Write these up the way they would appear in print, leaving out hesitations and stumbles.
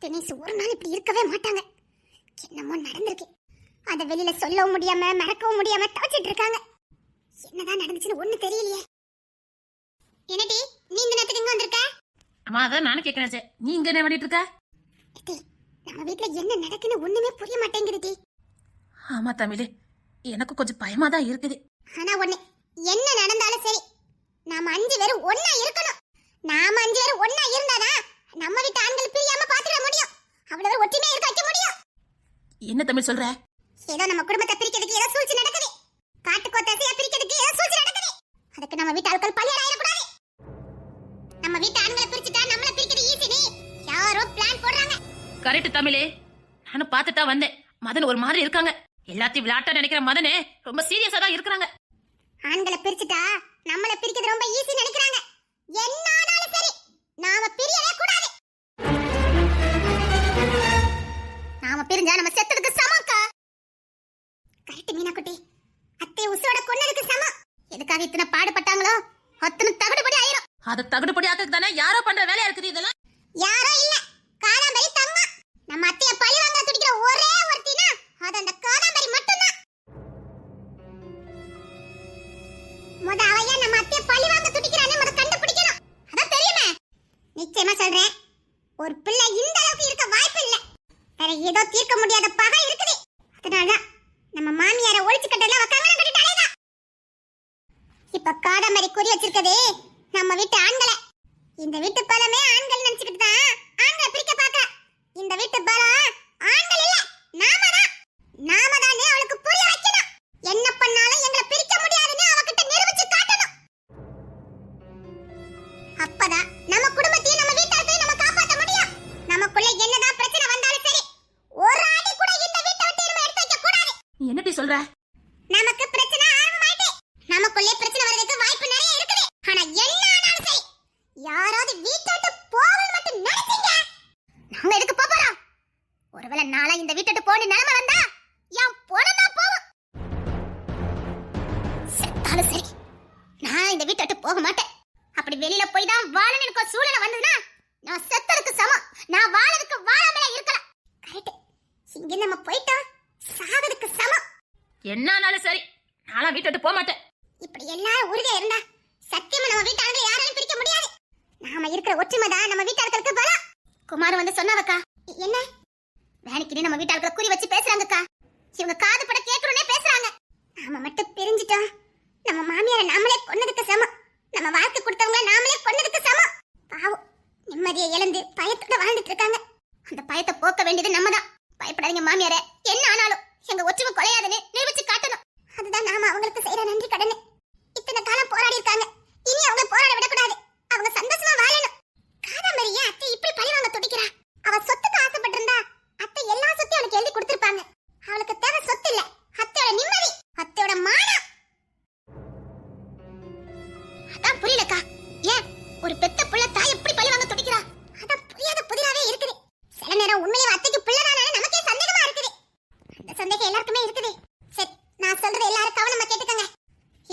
தினேஷ் ஒரு நாள் இப்படி இருக்கவே மாட்டாங்க. என்னமோ நடந்திருக்கு. அத வெளியில சொல்லவும் முடியாம மறக்கவும் முடியாம தவிச்சிட்டு இருக்காங்க. என்னதான் நடந்துச்சுன்னு ஒண்ணு தெரியலையே. என்னடி நீ இந்த நேரத்துக்கு எங்க வந்திருக்க? அம்மா அதான் நானும் கேட்கறேன். நீ இங்க என்ன பண்ணிட்டு இருக்க? நம்ம வீட்டுல என்ன நடக்குன்னு ஒண்ணுமே புரிய மாட்டேங்குது. ஆமா தமிழ், எனக்கு கொஞ்சம் பயமா தான் இருக்குது. ஆனா ஒண்ணு, என்ன நடந்தாலும் சரி நாம 5 பேரும் ஒண்ணா இருக்கணும். நாம 5 பேரும் ஒண்ணா இருந்தாதான் நம்ம வீட்டு ஆண்கள் பிரியாம பாத்துட முடியும். அவ்வளவு ஒற்றுமையா இருக்க வைக்க முடியும். என்ன தமிழ் சொல்ற? ஏதோ நம்ம குடும்பத்தை பிரிக்கிறதுக்கு ஏதோ சூழ்ச்சி நடக்குது. காட்டுக்கோட்டையை பிரிக்கிறதுக்கு ஏதோ சூழ்ச்சி நடக்குது. அதுக்கு நம்ம வீட்டு ஆட்கள் பலியாயிடக்கூடாது. நம்ம வீட்டு ஆண்களை பிரிச்சுட்டா நம்மள பிரிக்கிறது ஈஸினி. யாரோ பிளான் போடுறாங்க. கரெக்ட் தமிழே, நானும் பார்த்துட்டா வந்தேன். மதன் ஒரு மாதிரி இருக்காங்க. எல்லாத்தையும் விளையாட்டா நினைக்கிற மதனே ரொம்ப சீரியஸா தான் இருக்காங்க. ஆண்களை பிரிச்சுட்டா நம்மள பிரிக்கிறது ரொம்ப ஈஸி நினைக்கிறாங்க. என்ன ஆனாலும் சரி நாம பிரியவே கூடாது. நாம பிரிஞ்சா நம்ம செத்ததுக்கு சமம்க்கா. கரெக்ட் மீனா குட்டி. அத்தை உசுரோட கொன்னதுக்கு சமம். எதுக்காக இத்தனை பாடுபட்டாங்களோ அத்தனை தகுடுபடி ஆயிரும். அத தகுடுபடி ஆக்கிறதுக்கு தானே யாரோ பண்ற வேலையா இருக்குது இதெல்லாம். யாரோ இல்ல, காதாம்பரி தங்கம். நம்ம அத்தைய பழி வாங்க துடிக்கிற ஒரே ஒருத்தினா அது அந்த காதாம்பரி மட்டும்தான். அவையா நம்ம அத்தைய பழி வாங்க துடிக்கிறானே முத கண்டுபிடிக்கணும். அதான் தெரியுமே. நிச்சயமா சொல்றேன், ஒரு பிள்ளை இந்த அளவுக்கு இருக்க வாய்ப்பு இல்ல. வேற ஏதோ தீர்க்க முடியாத பகை இருக்குது. அதனாலதான் நம்ம மாமியாரை ஒழிச்சு கட்டல கங்கணம் கட்டிட்டாலே தான். இப்ப காதாம்பரி குறி வச்சிருக்கதே நம்ம வீட்டு ஆண்களை. இந்த வீட்டு பலமே ஆண்கள் நினைச்சுக்கிட்டு தான் ஆண்களை பிரிக்க பாக்குற. இந்த வீட்டு பலம் ஆண்கள் இல்ல, நாம தான். நாம தானே அவளுக்கு புரிய வைக்கணும். என்ன பண்ணாலும் எங்களை பிரிக்க முடியாதுன்னு அவகிட்ட நிரூபிச்சு காட்டணும். அப்பதான் நம்ம குடும்பத்தையும் நம்ம வீட்டாத்தையும் நம்ம காப்பாற்ற முடியும். நமக்குள்ள என்னதான் பிரச்சனை வந்தாலும் சரி ஒரு அடி கூட இந்த வீட்டை விட்டு நம்ம எடுத்து வைக்க கூடாது. நீ என்னடி சொல்ற? நமக்கு பிரச்சனை ஆரம்பமாயிட்டு நமக்குள்ளே பிரச்சனை வரதுக்கு வாய்ப்பு நிறைய இருக்குது. ஆனா என்ன ஆனாலும் சரி யாராவது வீட்டை விட்டு போகணும்னு மட்டும் நினைச்சீங்க, நாங்க எதுக்கு போறோம்? ஒருவேளை நாளா இந்த வீட்டை விட்டு போன நிலைமை வந்தா என் பொண்ணதான் போகும். செத்தாலும் சரி நான் இந்த வீட்டை விட்டு போக மாட்டேன். அப்படி வெளியில போய் தான் வாழணும் எனக்கு சூழ்நிலை வந்ததுன்னா நான் செத்ததுக்கு சமம். நான் வாழறதுக்கு வாழாமலே இருக்கலாம். கரெக்ட். இங்க நம்ம போயிட்டோம் சாகிறதுக்கு சமம். என்ன ஆனாலும் சரி நான்லாம் வீட்டை விட்டு போக மாட்டேன். இப்படி எல்லாரும் உறுதியா இருந்தா சத்தியமா நம்ம வீட்டாளங்களை யாராலும் பிரிக்க முடியாது. நாம இருக்கிற ஒற்றுமை தான் நம்ம வீட்டாளுக்கு பலம். குமார் வந்து சொன்னாவக்கா. என்ன வேலைக்கு நம்ம வீட்டாளுக்கு குறி வச்சு பேசுறாங்கக்கா. இவங்க காது பட கேட்கணும்னே பேசுறாங்க. நாம மட்டும் பிரிஞ்சிட்டோம் நம்ம மாமியாரை நாமளே கொன்னதுக்கு சமம். நம்ம வாழ்க்கை கொடுத்தவங்கள நாமளே கொன்னதுக்கு சமம். பாவம் நிம்மதியை இழந்து பயத்தோட வாழ்ந்துட்டு இருக்காங்க. அந்த பயத்தை போக்க வேண்டியது நம்ம தான். பயப்படாதீங்க மாமியாரே, என்ன ஆனாலும் எங்க ஒற்றுமை குலையாதுன்னு நிரூபிச்சு காட்டணும். அதுதான் நாம அவங்களுக்கு செய்யற நன்றி கடன். இத்தனை காலம் போராடி இருக்காங்க, இனி அவங்க போராட விடக்கூடாது. அவங்க சந்தோஷமா வாழணும். காதாம்பரி ஏன் அத்தை இப்படி பழி வாங்க துடிக்கிறா? அவ சொத்துக்கு ஆசைப்பட்டிருந்தா அத்தை எல்லா சொத்தையும் அவளுக்கு எழுதி கொடுத்திருப்பாங்க. அவளுக்கு தேவை சொத்து இல்ல, அத்தையோட நிம்மதி, அத்தையோட மானம். அதான் புரியலக்கா, ஏன் ஒரு பெத்த புள்ள தாய் எப்படி பழி வாங்க துடிக்கிறா? அதான் புரியாத புதிராவே இருக்குது. சில நேரம் உண்மையிலே அத்தைக்கு பிள்ளைதானே நமக்கே சந்தேகமா இருக்குது. அந்த சந்தேகம் எல்லாருக்குமே இருக்குது. சரி, நான் சொல்றது எல்லாரும் கவனமா கேட்டுக்கங்க.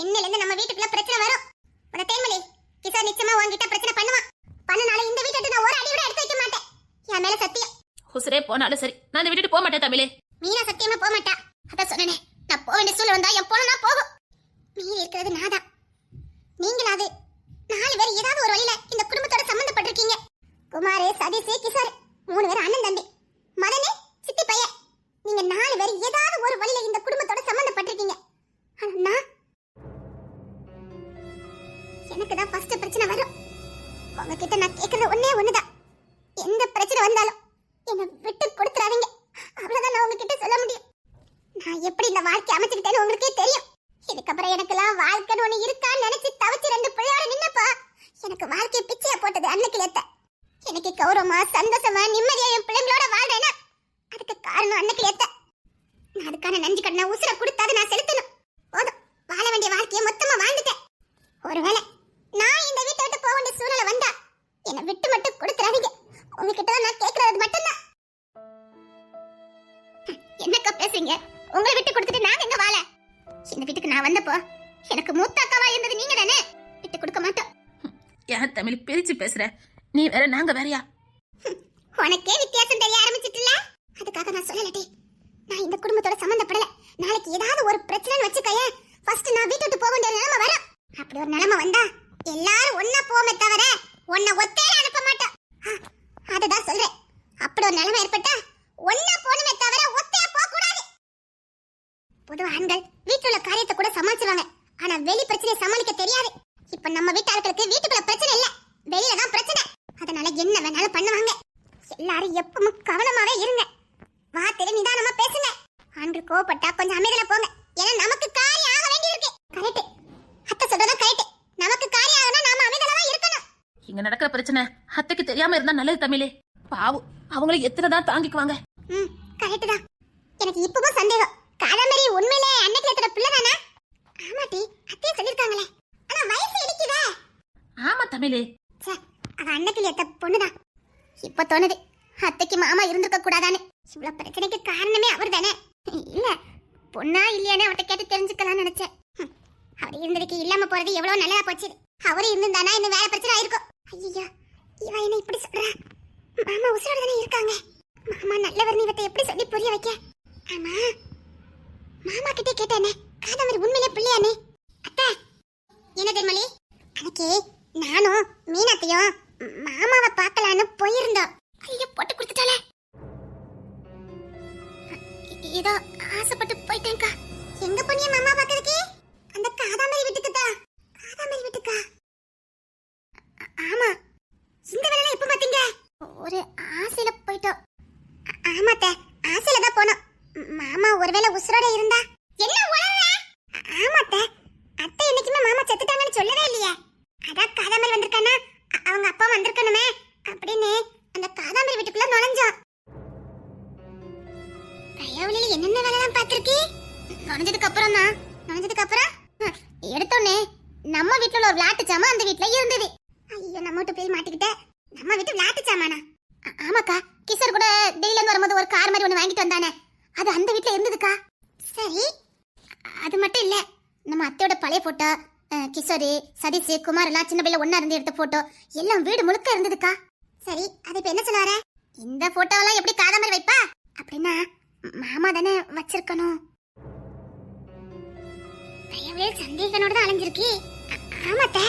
இன்னில இருந்து நம்ம வீட்டுக்குள்ள பிரச்சனை வரும். உன தேன்மொழி கிஷோர் நிச்சயமா உன்கிட்ட பிரச்சனை பண்ணுவான். பண்ணனால இந்த வீட்டை நான் ஒரு அடி கூட எடுத்து வைக்க மாட்டேன். என் மேல சத்தியம். உசுரே போனாலும் சரி நான் இந்த வீட்டுக்கு போக மாட்டேன் தமிழே. மீனா சத்தியமா போக மாட்டா. அதான் சொன்னேனே, நான் போக வேண்டிய சூழ்நிலை வந்தா என் பொண்ணு தான் போகும். மீறி இருக்கிறது நாதான். நீங்களாவது 4 பேர் ஏதாவது ஒரு வழியில இந்த குடும்பத்தோட சம்பந்தப்பட்டிருக்கீங்க. குமார், சதீஷ், கிஷோர் 3 பேர் அண்ணன் தம்பி. மதனே சித்தி பையன். நீங்க 4 பேர் ஏதாவது ஒரு வழியில இந்த குடும்பத்தோட சம்பந்தப்பட்டிருக்கீங்க. ஆனா எனக்கு தான் ஃபர்ஸ்ட் பிரச்சனை வரும். உங்ககிட்ட நான் கேக்குறது ஒண்ணுதான். எந்த பிரச்சனை வந்தாலும் என்ன விட்டு கொடுத்துறாதீங்க. அவ்வளவுதான் நான் உங்ககிட்ட சொல்ல முடியும். நான் எப்படி இந்த வாழ்க்கை அமைச்சுக்கிட்டேன்னு உங்களுக்கே தெரியும். இதுக்கப்புறம் எனக்கெல்லாம் வாழ்க்கைன்னு ஒண்ணு இருக்கான்னு நினைச்சு தவிச்சு 2 பிள்ளையோட நின்னப்பா எனக்கு வாழ்க்கையை பிச்சையா போட்டது அன்னைக்கு ஏத்த. எனக்கு கௌரவமா சந்தோஷமா நிம்மதியா என் பிள்ளைங்களோட வாழ்றேன்னா அதுக்கு காரணம் அன்னைக்கு ஏத்த. நான் அதுக்கான நன்றி கடனை உசுர கொடுத்தாது நான் செலுத்தணும். போதும், வாழ வேண்டிய வாழ்க்கையை மொத்தமா வாழ்ந்துட்டேன். ஒருவேளை நான் இந்த வீட்டை விட்டு போக வேண்டிய சூழ்நிலை வந்தா என்னை விட்டு மட்டும் கொடுத்துறாதீங்க. உங்ககிட்ட நான் கேட்கறது மட்டும்தான். என்னக்கா பேசுறீங்க? உங்களை விட்டு கொடுத்துட்டு நான் எங்க வாழ? இந்த வீட்டுக்கு நான் வந்தப்போ எனக்கு மூத்த அக்காவா இருந்தது நீங்க தானே. விட்டு கொடுக்க மாட்டோம். ஏன் தமிழ் பிரிச்சு பேசுற? நீ வேற நாங்க வேறயா? உனக்கே வித்தியாசம் தெரிய ஆரம்பிச்சிட்டுல. அதுக்காக நான் சொல்லலடி, நான் இந்த குடும்பத்தோட சம்பந்தப்படல. நாளைக்கு ஏதாவது ஒரு பிரச்சனைன்னு வச்சுக்கயே, ஃபர்ஸ்ட் நான் வீட்டு விட்டு போக வேண்டிய நிலைமை வரும். அப்படி ஒரு நிலைமை வந்தா எல்லாரும் ஒண்ணா போமே தவிர உன்னை ஒத்தையில அனுப்ப மாட்டோம். அதுதான் சொல்றேன். அப்படி ஒரு நிலைமை ஏற்பட்டா ஒண்ணா போணுமே தவிர ஒத்தையா போக கூடாது. பொதுவா ஆண்கள் வீட்டுல உள்ள காரியத்தை கூட சமாளிச்சுவாங்க, ஆனா வெளி பிரச்சனையை சமாளிக்க தெரியாது. இப்ப நம்ம வீட்டு ஆட்களுக்கு வீட்டுக்குள்ள பிரச்சனை இல்ல, வெளியில தான் பிரச்சனை. அதனால என்ன வேணாலும் பண்ணுவாங்க. எல்லாரும் எப்பவும் கவனமாவே இருங்க. வார்த்தை நிதானமா பேசுங்க. ஆண்கள் கோவப்பட்டா கொஞ்சம் அமைதியில போங்க. ஏன்னா நமக்கு காரியம் ஆக வேண்டியிருக்கு. கரெக்ட், அத்தை சொல்றதா கரெக்ட். நமக்கு காரியம் ஆகணும், நாம அமைதியாவே இருக்கணும். இங்க நடக்கிற பிரச்சனை அத்தைக்கு தெரியாம இருந்தா நல்லது தமிழே. பாவம், அவங்களை எத்தனை தான் தாங்கிக்குவாங்க. கரெக்ட் தான். எனக்கு இப்பவும் சந்தேகம், காதம்பரி உண்மையிலே அன்னைக்கு எத்தனை பிள்ளை தானே? ஆமாட்டி, அத்தையே சொல்லிருக்காங்களே. ஆனா வயசு இடிக்குதே. ஆமா தமிழே, அவ அன்னைக்கு எத்த பொண்ணுதான். இப்ப தோணுது அத்தைக்கு மாமா இருந்திருக்க கூடாதான்னு. இவ்வளவு பிரச்சனைக்கு காரணமே அவர் தானே. இல்ல, பொண்ணா இல்லையானே அவட்ட கேட்டு தெரிஞ்சுக்கலாம்னு நினைச்சேன். அவர் இருந்ததுக்கு இல்லாம போறது எவ்வளவு நல்லதா போச்சு. அவரு இருந்திருந்தானா இன்னும் வேற பிரச்சனை ஆயிருக்கும். ஐயோ, இவ என்ன இப்படி சொல்றா? மாமா உசுரோட தானே இருக்காங்க. மாமா நல்லவர், இவத்தை எப்படி சொல்லி புரிய வைக்க? ஆமா, மாமா கிட்டே கேட்டானே, காதம்பரி உண்மையிலே பிள்ளையானே. அத்தை என்ன தெரியுமலி, அன்னைக்கு நானும் மீனாத்தையும் மாமாவை பார்க்கலான்னு போயிருந்தோம். ஐயோ, போட்டு கொடுத்துட்டாளே. ஏதோ ஆசைப்பட்டு போயிட்டேன்க்கா. எங்க போனிய மாமா பார்க்கறதுக்கு? அந்த காதாமரி வீட்டுக்கு தான். காதாமரி வீட்டுக்கா? ஆமா. இந்த வேலையில எப்ப பாத்தீங்க? ஒரு ஆசையில போயிட்டோம். ஆமாத்த, ஆசையில தான் போனோம். மாமா ஒருவேளை உசுரோட இருந்தா. என்ன உளறற? ஆமாத்த, அத்தை என்னைக்குமே மாமா செத்துட்டாங்கன்னு சொல்லவே இல்லையே. அதான் காதாமரி வந்திருக்கானா, அவங்க அப்பா வந்திருக்கணுமே அப்படின்னு அந்த காதாமரி வீட்டுக்குள்ள நுழைஞ்சோம். கையாவளியில என்னென்ன வேலைலாம் பார்த்திருக்கி? நுழைஞ்சதுக்கு அப்புறம் எடுத்தோன்னே நம்ம வீட்டுல ஒரு விளையாட்டு சாமான் அந்த வீட்டுல இருந்தது. ஐயோ, நம்ம வீட்டு போய் மாட்டிக்கிட்ட. நம்ம வீட்டு விளையாட்டு சாமானா? ஆமாக்கா, கிஷோர் கூட டெய்லில இருந்து வரும்போது ஒரு கார் மாதிரி ஒண்ணு வாங்கிட்டு வந்தானே, அது அந்த வீட்டுல இருந்ததுக்கா. சரி, அது மட்டும் இல்ல, நம்ம அத்தையோட பழைய போட்டோ, கிஷோரு, சதீஷ், குமார் எல்லாம் சின்ன பிள்ளை ஒன்னா இருந்து எடுத்த போட்டோ எல்லாம் வீடு முழுக்க இருந்ததுக்கா. சரி, அது இப்ப என்ன சொல்ல வர? இந்த போட்டோவெல்லாம் எப்படி காதாமரி வைப்பா? அப்படின்னா மாமா தானே வச்சிருக்கணும். கையவே சந்தேகனோட தான் அலைஞ்சிருக்கு. ஆமாத்த,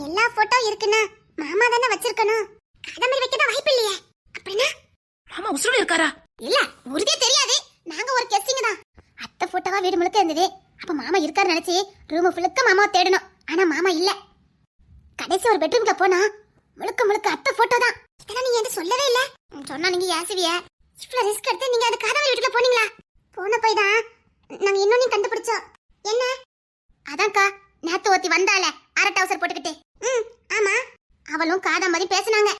எல்லா போட்டோ இருக்குன்னா மாமா தானே வச்சிருக்கணும். காதாமரி வைக்க தான் வாய்ப்பு இல்லையே. அப்படின்னா மாமா உசுரோட இருக்காரா? இல்ல, உறுதியே தெரியாது. நாங்க ஒரு கெஸ்டிங் தான். அத்தை போட்டோவா வீடு முழுக்க இருந்தது. அப்ப மாமா இருக்காரு நினைச்சு ரூம் ஃபுல்லுக்க மாமாவை தேடணும். ஆனா மாமா இல்ல. கடைசி ஒரு பெட்ரூம்ல போனா முழுக்க முழுக்க அத்தை போட்டோ தான். இதெல்லாம் நீங்க என்கிட்ட சொல்லவே இல்ல. சொன்னா நீங்க யாசிவிய. இவ்வளவு ரிஸ்க் எடுத்து நீங்க அது காதாமரி வீட்டுல போனீங்களா? போன போய் தான் நாங்க இன்னொன்னு கண்டுபிடிச்சோம். என்ன? அதான்க்கா, நேத்து ஒருத்தி வந்தால அரை டவுசர் போட்டுக்கிட்டு. ஆமா, அவளும் காதாமரி பேசினாங்க.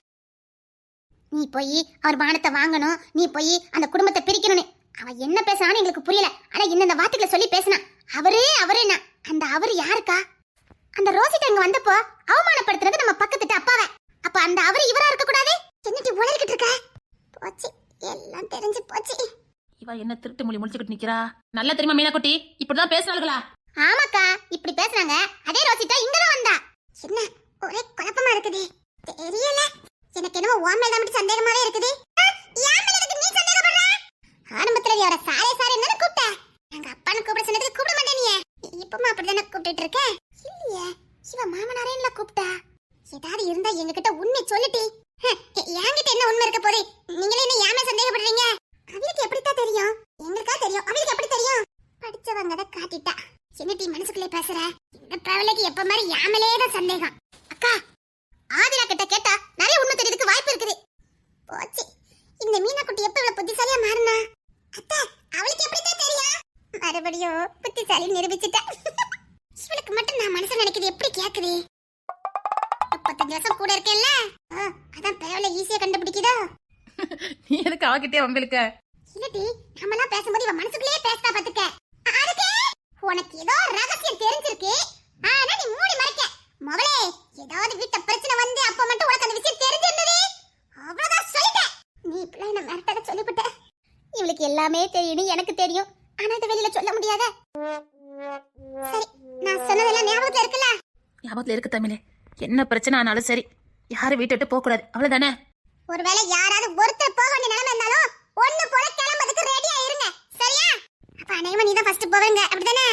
நீ போய் அவர் பானத்தை வாங்கணும், நீ போய் அந்த குடும்பத்தை பிரிக்கணும்னு. அவ என்ன பேசினான்னு எங்களுக்கு புரியல. ஆனா இந்த வார்த்தைகளை சொல்லி பேசினா. அவரேனா? அந்த அவரு யாருக்கா? அந்த ரோசிட்ட இங்க வந்தப்போ அவமானப்படுத்துறது நம்ம பக்கத்துட்டு அப்பாவை. அப்ப அந்த அவரு இவரா இருக்க கூடாது. என்னடி உளறிக்கிட்டு இருக்க? போச்சு, எல்லாம் தெரிஞ்சு போச்சு. இவ என்ன திருட்டு மொழி முடிச்சுக்கிட்டு நிக்கிறா? நல்லா தெரியுமா மீனாக்குட்டி, இப்படிதான் பேசுறாங்களா? ஆமாக்கா, இப்படி பேசுறாங்க. அதே ரோசிட்டா இங்கதான் வந்தா. என்ன ஒரே குழப்பமா இருக்குது. தெரியல, எனக்கு என்னமோ உன் மேல மட்டும் சந்தேகமாவே இருக்குது. யார் மேல இருக்கு நீ சந்தேகப்படுற? ஆரம்பத்துல அவரை சாரே சாரே என்ன கூப்பிட்ட? எங்க அப்பான்னு கூப்பிட சொன்னதுக்கு கூப்பிட மாட்டேனியே. இப்பமா அப்படிதானே கூப்பிட்டு இருக்க? இல்லையே, இவ மாமனாரேன்ல கூப்பிட்டா. ஏதாவது இருந்தா எங்ககிட்ட உண்மை சொல்லிட்டி. என்கிட்ட என்ன உண்மை இருக்க போறே? நீங்களே என்ன யாமே சந்தேகப்படுறீங்க? அவளுக்கு எப்படித்தான் தெரியும்? எங்களுக்கா தெரியும், அவளுக்கு எப்படி தெரியும்? படிச்சவங்க தான் காட்டிட்டா. என்னடி மனசுக்குள்ளே பேசுற? இந்த பிரவலைக்கு எப்ப மாதிரி யாமலே தான் சந்தேகம். அக்கா, ஆதிரா கிட்ட கேட்டா நிறைய உண்மை தெரியறதுக்கு வாய்ப்பு இருக்குது. போச்சு, இந்த மீனாக்குட்டி எப்ப இவ்வளவு புத்திசாலியா மாறினா? அத்தை, அவளுக்கு எப்படித்தான் தெரியும்? மறுபடியும் புத்திசாலி நிரூபிச்சுட்டா. இவளுக்கு மட்டும் நான் மனசு நினைக்கிறது எப்படி கேக்குது? 35 வருஷம் கூட இருக்கேன்ல, அதான் பிரவலை ஈஸியா கண்டுபிடிக்குதோ. நீ எதுக்கு அவகிட்டே வம்பிருக்க? இல்லடி, நம்மலாம் பேசும்போது இவ மனசுக்குள்ளே பேசுறா பாத்துக்க. அதுக்கு உனக்கு ஏதோ ரகசியம் தெரிஞ்சிருக்கு. ஆனா நீ மூடி மறைக்க. மவளே, ஏதாவது வீட்ல பிரச்சனை வந்து அப்ப மட்டும் உனக்கு அந்த விஷயம் தெரிஞ்சிருந்தது, அவ்வளவுதான் சொல்லிட்டேன். நீ இப்பலாம் என்ன மிரட்டத சொல்லிவிட்ட. இவளுக்கு எல்லாமே தெரியும், எனக்கு தெரியும். ஆனா இத வெளியில சொல்ல முடியாத. சரி, நான் சொன்னதெல்லாம் ஞாபகத்துல இருக்குல்ல? ஞாபகத்துல இருக்கு தமிழே. என்ன பிரச்சனை ஆனாலும் சரி, யாரும் வீட்டை விட்டு போக கூடாது, அவ்வளவுதானே? ஒருவேளை யாராவது ஒருத்தர் போக வேண்டிய நிலைமை இருந்தாலும் ஒண்ணு போல கிளம்புறதுக்கு ரெடியா இருங்க, சரியா? அப்ப அநேகமா நீ தான் ஃபர்ஸ்ட் போவீங்க, அப்படிதானே?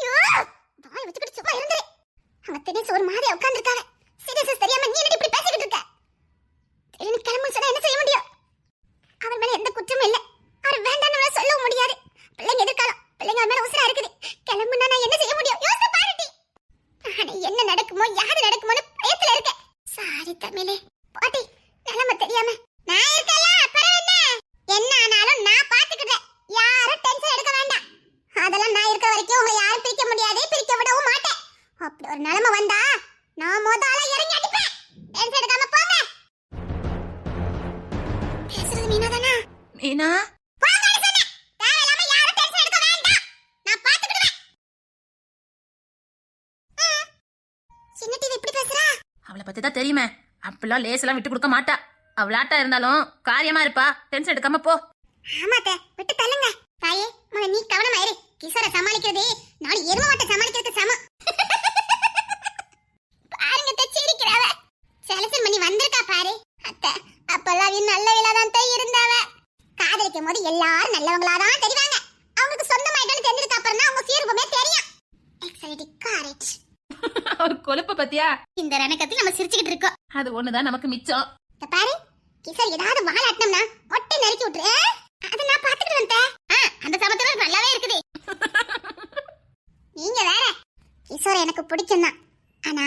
ஐயோ, வாய் வச்சுக்கிட்டு சும்மா இருந்துரு. அவங்க திடீர்னு ஒரு மாதிரியா உட்கார்ந்துருக்காங்க. சீரியஸ் தெரியாம நீ என்ன இப்படி பேசிக்கிட்டு இருக்க? திடீர்னு கிளம்புன்னு சொன்னா என்ன செய்ய முடியும்? அவர் மேல எந்த குற்றமும் இல்ல. அவர் வேண்டாம்னு சொல்லவும் முடியாது. பிள்ளைங்க எதிர்காலம், பிள்ளைங்க மேல உசுரா இருக்குது. கிளம்புனா நான் என்ன செய்ய முடியும்? யோசிச்சு பாருடி. ஆனா என்ன நடக்குமோ யாரு நடக்குமோன்னு பயத்துல இருக்கேன். சாரி தமிழே, பாட்டி நிலைமை தெரியாம நான் இருக்கல. அப்புறம் என்ன ஆனாலும் நான் பாத்துக்கிட்டேன். யாரும் டென்ஷன் எடுக்க வேண்டாம். அதெல்லாம் நான் இருக்க வரைக்கும் உங்களை யாரும் பிரிக்க முடியாது, பிரிக்க விடவும் மாட்டேன். அப்படி ஒரு நிலைமை வந்தா நான் முதல்ல இறங்கி அடிப்பேன். டென்ஷன் எடுக்காம போங்க. பேசுறது மீனா தானா? மீனா, போங்கன்னு சொன்னேன். தேவையில்லாம யாரும் டென்ஷன் எடுக்க வேண்டாம். நான் பாத்துக்கிடுவேன். சின்ன டிவி இப்படி பேசுறா? அவளை பத்தி தான் தெரியுமே. அப்படிலாம் லேசெல்லாம் விட்டு கொடுக்க மாட்டா. அவளாட்டா இருந்தாலும் காரியமா இருப்பா. டென்ஷன் எடுக்காம போ. ஆமாத்த, விட்டு தள்ளுங்க. தாயே, மக நீ கவனமா இரு. கிஷோரை சமாளிக்கிறது நாளை எரும மாட்டை சமாளிக்கிறதுக்கு சமம். பாருங்க தச்சிருக்கிறாவ. செலக்ஷன் பண்ணி வந்திருக்கா பாரு. அத்தை, அப்பெல்லாம் நீ நல்ல விழாதான் தான் இருந்தாவ. காதலிக்கும் போது எல்லாரும் நல்லவங்களாதான் தெரிவாங்க. அவங்களுக்கு சொந்தமாயிட்டோன்னு தெரிஞ்சதுக்கு அப்புறம் தான் அவங்க சீர்குமே தெரியும். எக்ஸைட்டி கரெக்ட். ஒரு கொழுப்ப பத்தியா? இந்த ரணக்கத்தில் நம்ம சிரிச்சுக்கிட்டு இருக்கோம். அது ஒண்ணுதான் நமக்கு மிச்சம். இந்த பாரு, கிஷோர் ஏதாவது வாழாட்டினோம்னா ஒட்டை நறுக்கி விட்டுரு. அதை நான் பாத்துக்கிட்டு வந்தேன். அந்த சமத்துல நல்லாவே இருக்குது. நீங்க வேற. கிஷோர் எனக்கு பிடிக்கும் தான். ஆனா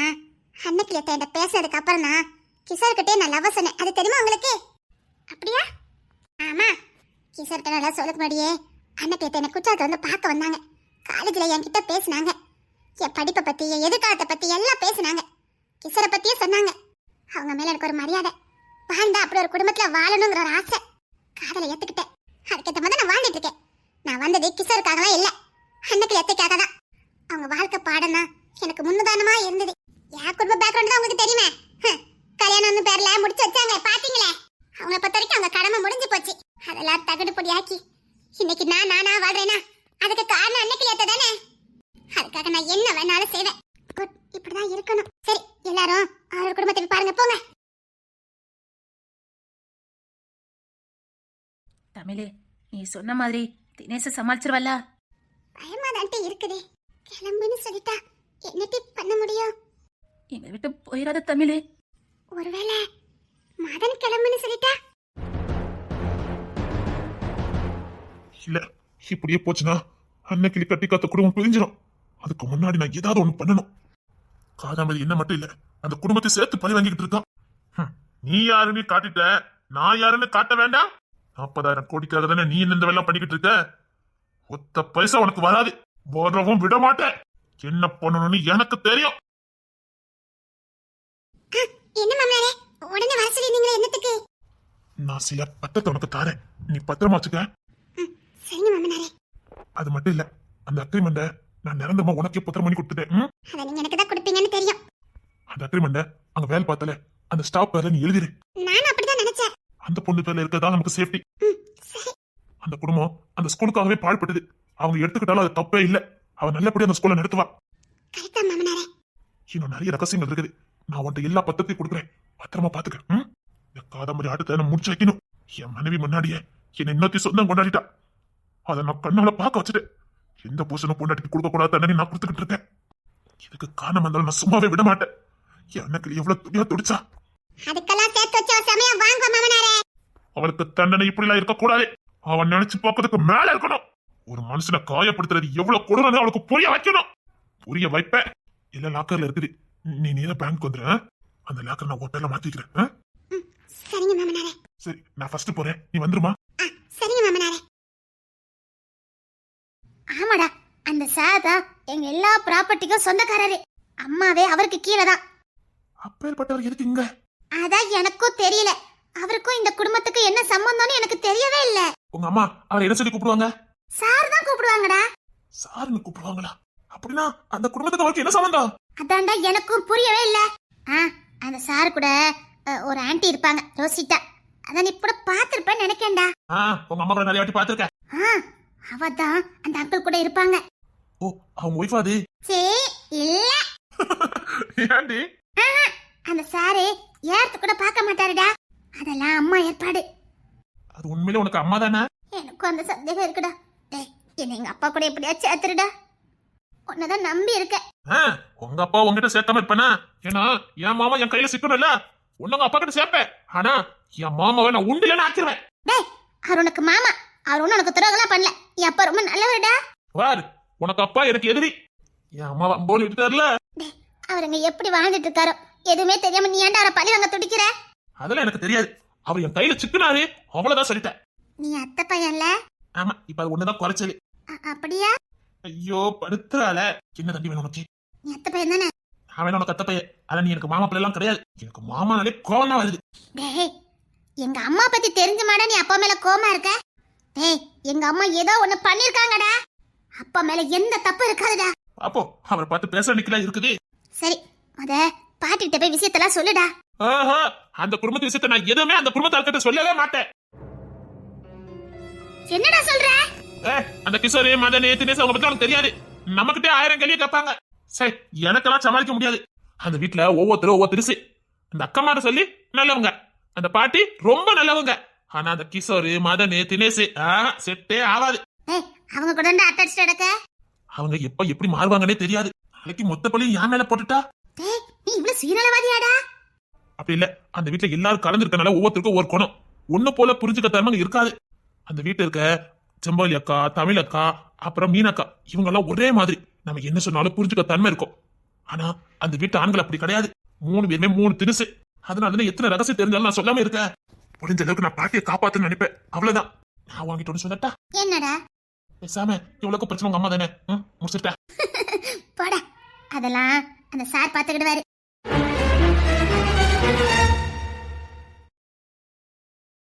அன்னைக்கு என்கிட்ட பேசுறதுக்கு அப்புறம் தான் கிஷோர்கிட்டே நான் லவ் சொன்னேன். அது தெரியுமா உங்களுக்கு? அப்படியா? ஆமா, கிஷோர்கிட்ட நல்லா சொல்லுக்கு முன்னாடியே அன்னைக்கு என்ன குற்றாலத்தை வந்து பார்க்க வந்தாங்க. காலேஜ்ல என்கிட்ட பேசினாங்க. என் படிப்பை பத்தி, என் எதிர்காலத்தை பத்தி எல்லாம் பேசினாங்க. கிஷோரை பத்தியே சொன்னாங்க. அவங்க மேல எனக்கு ஒரு மரியாதை. வாழ்ந்தா அப்படி ஒரு குடும்பத்துல வாழணுங்கிற ஒரு ஆசை. காதலை ஏத்துக்கிட்டேன். அதுக்கேற்ற மாதிரி நான் வாழ்ந்துட்டு இருக்கேன். நான் வந்தது கிஷோருக்காகலாம் இல்ல, அன்னைக்கு எத்தைக்காக தான். அவங்க வாழ்க்கை பாடம் தான் எனக்கு முன்னுதாரணமா இருந்தது. என் குடும்ப பேக்ரவுண்ட் தான் உங்களுக்கு தெரியுமே. கல்யாணம் பேர்ல முடிச்சு வச்சாங்க, பாத்தீங்களே. அவங்கள பொறுத்த வரைக்கும் அவங்க கடமை முடிஞ்சு போச்சு. அதெல்லாம் தகடு பொடியாக்கி இன்னைக்கு நானா வாழ்றேனா அதுக்கு காரணம் அன்னைக்கு ஏத்த தானே. அதுக்காக நான் என்ன வேணாலும் செய்வேன். குட், இப்படிதான் இருக்கணும். சரி, எல்லாரும் அவரோட குடும்பத்தை பாருங்க, போங்க. தமிழே, நீ சொன்ன மாதிரி தினேச சமாளிச்சிருவல்ல? பயமா தான் இருக்குது. கிளம்புன்னு சொல்லிட்டா என்னட்டி பண்ண முடியும்? எங்களை விட்டு போயிடாத தமிழே. ஒருவேளை மதன் கிளம்புன்னு சொல்லிட்டா? இல்ல, இப்படியே போச்சுன்னா அன்னைக்கு கட்டி காத்த குடும்பம் பிரிஞ்சிடும். அதுக்கு முன்னாடி நான் ஏதாவது ஒண்ணு பண்ணணும். காதாமதி என்ன மட்டும் இல்ல, அந்த குடும்பத்தை சேர்த்து பழி வாங்கிட்டு இருக்கான். நீ யாருன்னு காட்டிட்ட, நான் யாருன்னு காட்ட வேண்டாம். 40,000 கோடிக்காக தானே நீ இந்த வெள்ளம் பண்ணிக்கிட்டு இருக்க. ஒத்த பைசா உனக்கு வராது, வரவும் விட மாட்டேன். என்ன பண்ணணும்னு எனக்கு தெரியும். என்ன மாமனாரே, உடனே வர சொல்லிருந்தீங்களே, என்னத்துக்கு? நான் சில பத்திரத்தை உனக்கு தாரேன், நீ பத்திரமா வச்சுக்க. சரிங்க மாமனாரே. அது மட்டும் இல்ல, அந்த அக்ரிமெண்ட நான் நிரந்தரமா உனக்கே பத்திரம் பண்ணி கொடுத்துட்டேன். அத நீங்க எனக்கு தான் கொடுப்பீங்கன்னு தெரியும். அந்த அக்ரிமெண்ட அங்க வேலை பார்த்தல அந்த ஸ்டாப் பேர்ல நீ எழுதிரு. நானும் அப்படிதான் நினைச்சேன். அந்த பொண்ணு பேர்ல இருக்கதான் நமக்கு சேஃப்டி. சரி. அந்த குடும்பம் அந்த ஸ்கூலுக்காகவே பாழ்பட்டது. அவங்க எடுத்துக்கிட்டாலும் அது தப்பே இல்ல. அவ நல்லபடியா அந்த ஸ்கூல்ல நடத்துவா. கரெக்டா மாமனாரே. இன்னும் நிறைய ரகசியங்கள் இருக்குது. நான் உன்ட்ட எல்லா பத்திரத்தையும் கொடுக்குறேன், பத்திரமா பாத்துக்க. இந்த காதம்பரி ஆட்டத்தை நான் முடிச்சு வைக்கணும். என் மனைவி முன்னாடியே என்னை இன்னொத்தி சொந்தம் கொண்டாடிட்டா. அதை நான் கண்ணால பார்க்க வச்சுட்டேன். எந்த பூசணும் பொண்டாட்டிக்கு கொடுக்க கூடாது தண்டனை நான் கொடுத்துக்கிட்டு இருக்கேன். இதுக்கு காரணம் இருந்தாலும் நான் சும்மாவே விட மாட்டேன். என் அன்னைக்கு எவ்வளவு துணியா துடிச்சா. அதுக்கெல்லாம் சேர்த்து வச்ச சமயம் வாங்க மாமனாரே. அவளுக்கு தண்டனை இப்படி எல்லாம் இருக்க கூடாது. அவன் நினைச்சு பார்க்கறதுக்கு மேல இருக்கணும். ஒரு மனுஷனை காயப்படுத்துறது எவ்வளவு கொடுறன்னு அவளுக்கு புரிய வைக்கணும். புரிய வைப்ப. இல்ல லாக்கர்ல இருக்குது, நீ நேரா பேங்க் வந்துரு. அந்த லாக்கர் நான் ஹோட்டல்ல மாத்திக்கிறேன். சரிங்க மாமனாரே. சரி, நான் ஃபர்ஸ்ட் போறேன், நீ வந்துருமா? சரிங்க மாமனாரே. ஆமாடா, அந்த சார் தான் எங்க எல்லா ப்ராப்பர்ட்டிக்கும் சொந்தக்காரரு. அம்மாவே அவருக்கு கீழே தான். அப்பேற்பட்டவர் எதுக்கு இங்க? அதான் எனக்கும் தெரியல. அவருக்கும் இந்த குடும்பத்துக்கு என்ன சம்பந்தம்னு எனக்கு தெரியவே இல்ல. உங்க அம்மா அவரை என்ன சொல்லி கூப்பிடுவாங்க? சார் தான் கூப்பிடுவாங்கடா. சார்னு கூப்பிடுவாங்களா? அப்படின்னா அந்த குடும்பத்துக்கு அவருக்கு என்ன சம்பந்தம்? அதான்டா எனக்கும் புரியவே இல்ல. அந்த சார் கூட ஒரு ஆன்ட்டி இருப்பாங்க, ரோசிட்டா. அதான் நீ கூட பாத்திருப்பேன்னு நினைக்கேன்டா. உங்க அம்மா கூட நிறைய வாட்டி பாத்திருக்கேன். அவதான் அந்த அங்கிள் கூட இருப்பாங்க. ஓ, அவங்க ஒய்ஃபா அது? இல்ல. ஏண்டி? அந்த சாரு ஏர்த்து கூட பார்க்க மாட்டாருடா. அதெல்லாம் அம்மா ஏற்பாடு. அது உண்மையிலே உனக்கு அம்மா தானே? எனக்கும் அந்த சந்தேகம் இருக்குடா. டேய், என்ன எங்க அப்பா கூட எப்படியா சேர்த்துருடா. உன்னதான் நம்பி இருக்கேன். உங்க அப்பா உங்ககிட்ட சேர்க்காம இருப்பானா? ஏன்னா என் மாமா என் கையில சிக்கணும்ல, உன்னங்க அப்பா கிட்ட சேர்ப்பேன். ஆனா என் மாமாவை நான் உண்டிலன்னு ஆக்கிடுவேன். டேய், அவர் உனக்கு மாமா. அவர் ஒன்னும் உனக்கு துரோகம்லாம் பண்ணல. என் அப்பா ரொம்ப நல்லவருடா. வார், உனக்கு அப்பா எனக்கு எதிரி. என் அம்மாவை அம்போன்னு விட்டுட்டாருல. டேய், அவர் அங்க எப்படி வாழ்ந்துட்டு இருக்காரோ எதுவுமே தெரியாம நீ ஏன்டா அவரை பழி வாங்க துடிக்கிற? அதெல்லாம் எனக்கு தெரியாது. அவர் என் கையில சிக்கினாரு, அவ்வளவுதான் சொல்லிட்டேன். நீ அத்தை பையன்ல? ஆமா, இப்ப அது ஒண்ணுதான் குறைச்சலு. அப்படியா? ஐயோ படுத்துறால. என்ன தண்டி வேணும் உனக்கு? நீ அத்தை பையன் தானே? அவன் உனக்கு அத்த பையன். ஆனா நீ எனக்கு மாமா பிள்ளை எல்லாம் கிடையாது. எனக்கு மாமானாலே கோவம் தான் வருது. டேய், எங்க அம்மா பத்தி தெரிஞ்ச மாடா நீ அப்பா மேல கோவமா இருக்க? டேய், எங்க அம்மா ஏதோ ஒண்ணு பண்ணிருக்காங்கடா. அப்பா மேல எந்த தப்பு இருக்காதுடா. அப்போ அவரை பார்த்து பேச நிக்கலாம் இருக்குது. சரி, அத பாட்டிகிட்ட போய் விஷயத்தெல்லாம் சொல்லுடா. ஆஹா, அந்த குடும்பத்து விஷயத்தை நான் எதுவுமே அந்த குடும்பத்தார்கிட்ட சொல்லவே மாட்டேன். என்னடா சொல்ற? அந்த கிஷோரு மதனே தினேஷ் அவங்க பத்தி எனக்கு தெரியாது. நமக்கிட்டே 1000 கேள்வி கேட்பாங்க. சரி, எனக்கெல்லாம் சமாளிக்க முடியாது. அந்த வீட்டுல ஒவ்வொருத்தரும் ஒவ்வொரு திருசு. அந்த அக்கம்மார சொல்லி நல்லவங்க, அந்த பாட்டி ரொம்ப நல்லவங்க. ஆனா அந்த கிஷோரு மதனே தினேஷ் செட்டே ஆகாது. டேய், அவங்க கூட அட்டாச் நடக்க. அவங்க எப்ப எப்படி மாறுவாங்கன்னே தெரியாது. நாளைக்கு மொத்த பள்ளியும் என் மேல போட்டுட்டா. டேய், நீ இவ்வளவு சுயநலவாதியாடா? அப்படி இல்ல, அந்த வீட்டுல எல்லாரும் கலந்துருக்கனால ஒவ்வொருத்தருக்கும் ஒரு குணம். ஒண்ணு போல புரிஞ்சுக்க தரமா இருக்காது. அந்த வீட்டுல இருக்க செம்பாலி அக்கா, தமிழ் அக்கா, அப்புறம் மீனக்கா, இவங்க எல்லாம் ஒரே மாதிரி. நம்ம என்ன சொன்னாலும் புரிஞ்சுக்க தன்மை இருக்கும். ஆனா அந்த வீட்டு ஆண்கள் அப்படி கிடையாது. 3 பேருமே 3 திருசு. அதனால எத்தனை ரகசியம் தெரிஞ்சாலும் நான் சொல்லாம இருக்கேன். முடிஞ்ச அளவுக்கு நான் பாட்டியை காப்பாத்துன்னு நினைப்பேன். அவ்வளவுதான். நான் வாங்கிட்டு ஒண்ணு சொல்லட்டா? என்னடா? பேசாம இவ்வளவு பிரச்சனை உங்க அம்மா தானே முடிச்சுட்டா. போடா, அதெல்லாம் அந்த சார் பாத்துக்கிடுவாரு.